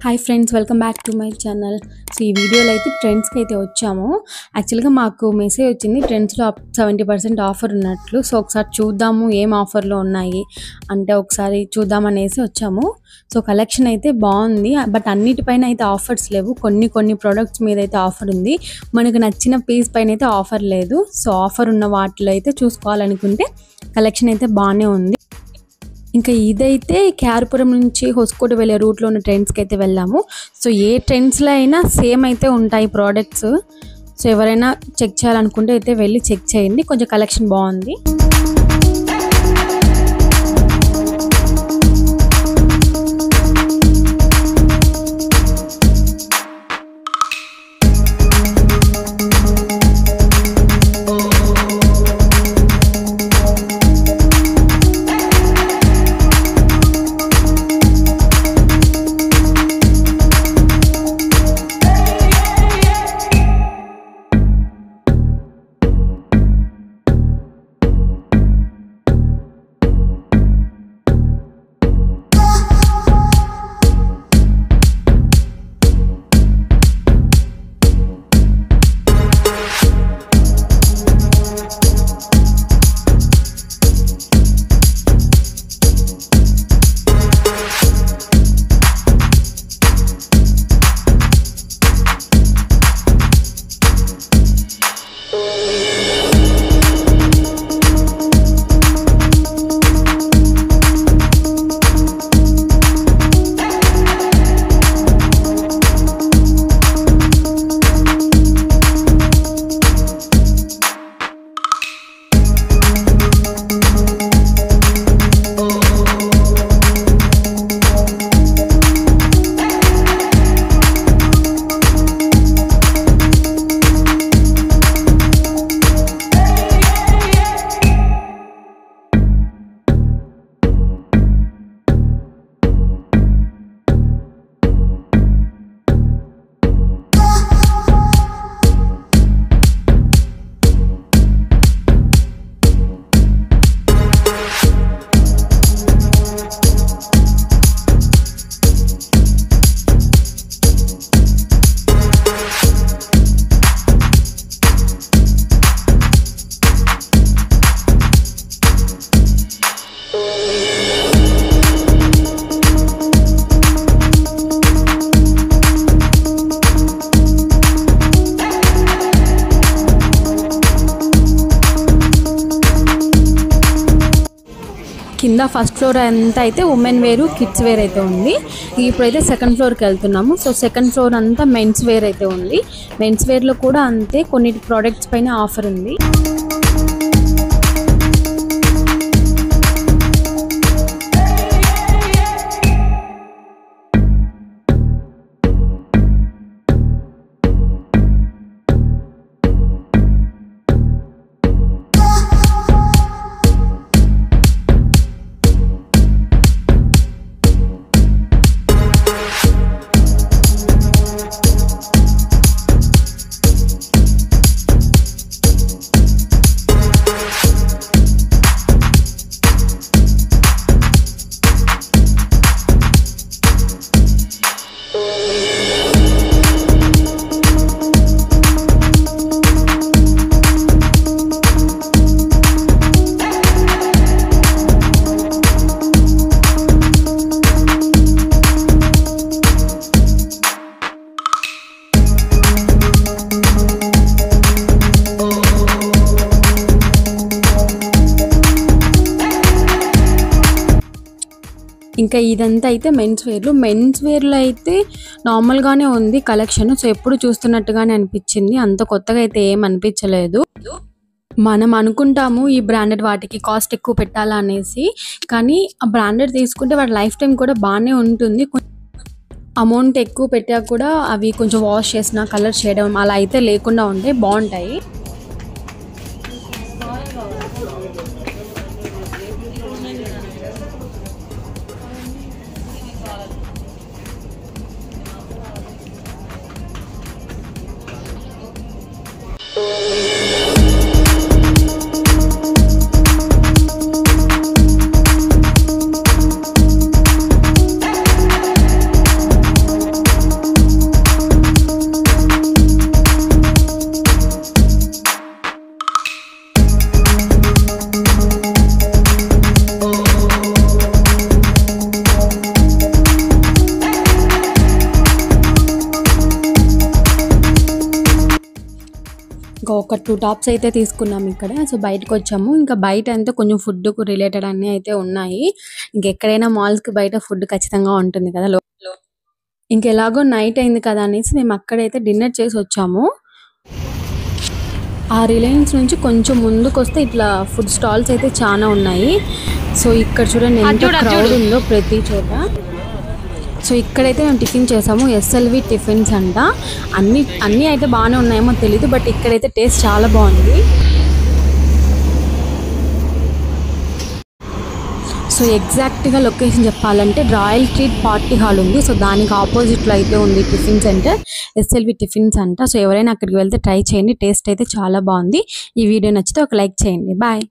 Hi friends, welcome back to my channel. So ఈ వీడియోలో అయితే ట్రెండ్స్కి అయితే వచ్చాము. యాక్చువల్గా మాకు మెసేజ్ వచ్చింది ట్రెండ్స్లో 70% ఆఫర్ ఉన్నట్లు. సో ఒకసారి చూద్దాము ఏం ఆఫర్లో ఉన్నాయి అంటే ఒకసారి చూద్దామనేసి వచ్చాము. సో కలెక్షన్ అయితే బాగుంది, బట్ అన్నిటిపైన అయితే ఆఫర్స్ లేవు. కొన్ని ప్రోడక్ట్స్ మీద అయితే ఆఫర్ ఉంది. మనకు నచ్చిన పీస్ పైన అయితే ఆఫర్ లేదు. సో ఆఫర్ ఉన్న వాటిలో అయితే చూసుకోవాలనుకుంటే కలెక్షన్ అయితే బాగానే ఉంది. ఇంకా ఇదైతే కేఆర్పురం నుంచి హొస్కోట వెళ్ళే రూట్లో ఉన్న ట్రెండ్స్కి అయితే వెళ్ళాము. సో ఏ ట్రెండ్స్లో అయినా సేమ్ అయితే ఉంటాయి ప్రోడక్ట్స్. సో ఎవరైనా చెక్ చేయాలనుకుంటే అయితే వెళ్ళి చెక్ చేయండి, కొంచెం కలెక్షన్ బాగుంది. కింద ఫస్ట్ ఫ్లోర్ అంతా అయితే ఉమెన్ వేరు, కిడ్స్ వేర్ అయితే ఉంది. ఇప్పుడైతే సెకండ్ ఫ్లోర్కి వెళ్తున్నాము. సో సెకండ్ ఫ్లోర్ అంతా మెన్స్ వేర్ అయితే ఉంది. మెన్స్ వేర్లో కూడా అంతే కొన్ని ప్రోడక్ట్స్ పైన ఆఫర్ ఉంది. ఇంకా ఇదంతా అయితే మెన్స్ వేర్లో అయితే నార్మల్గానే ఉంది కలెక్షన్. సో ఎప్పుడు చూస్తున్నట్టుగానే అనిపించింది, అంత కొత్తగా అయితే ఏం అనిపించలేదు. మనం అనుకుంటాము ఈ బ్రాండెడ్ వాటికి కాస్ట్ ఎక్కువ పెట్టాలా అనేసి, కానీ ఆ బ్రాండెడ్ తీసుకుంటే వాటి లైఫ్ టైం కూడా బాగానే ఉంటుంది. అమౌంట్ ఎక్కువ పెట్టాక కూడా అవి కొంచెం వాష్ చేసిన కలర్ చేయడం అలా అయితే లేకుండా ఉంటే బాగుంటాయి. 2 టాప్స్ అయితే తీసుకున్నాం ఇక్కడ. సో బయటకు వచ్చాము. ఇంకా బయట అంతా కొంచెం ఫుడ్కు రిలేటెడ్ అన్నీ అయితే ఉన్నాయి. ఇంకెక్కడైనా మాల్స్కి బయట ఫుడ్ ఖచ్చితంగా ఉంటుంది కదా. ఇంకెలాగో నైట్ అయింది కదా అనేసి మేము అక్కడైతే డిన్నర్ చేసి వచ్చాము. ఆ రిలయన్స్ నుంచి కొంచెం ముందుకు వస్తే ఇట్లా ఫుడ్ స్టాల్స్ అయితే చాలా ఉన్నాయి. సో ఇక్కడ చూడండి ఎంత క్రౌడ్ ఉందో ప్రతి చోట. సో ఇక్కడైతే మేము టిఫిన్ చేసాము. ఎస్ఎల్వి టిఫిన్స్ అంట. అన్నీ అయితే బాగానే ఉన్నాయేమో తెలీదు, బట్ ఇక్కడైతే టేస్ట్ చాలా బాగుంది. సో ఎగ్జాక్ట్గా లొకేషన్ చెప్పాలంటే రాయల్ ట్రీట్ పార్టీ హాల్ ఉంది. సో దానికి ఆపోజిట్లో అయితే ఉంది టిఫిన్ సెంటర్, ఎస్ఎల్వి టిఫిన్స్ అంట. సో ఎవరైనా అక్కడికి వెళ్తే ట్రై చేయండి, టేస్ట్ అయితే చాలా బాగుంది. ఈ వీడియో నచ్చితే ఒక లైక్ చేయండి. బాయ్.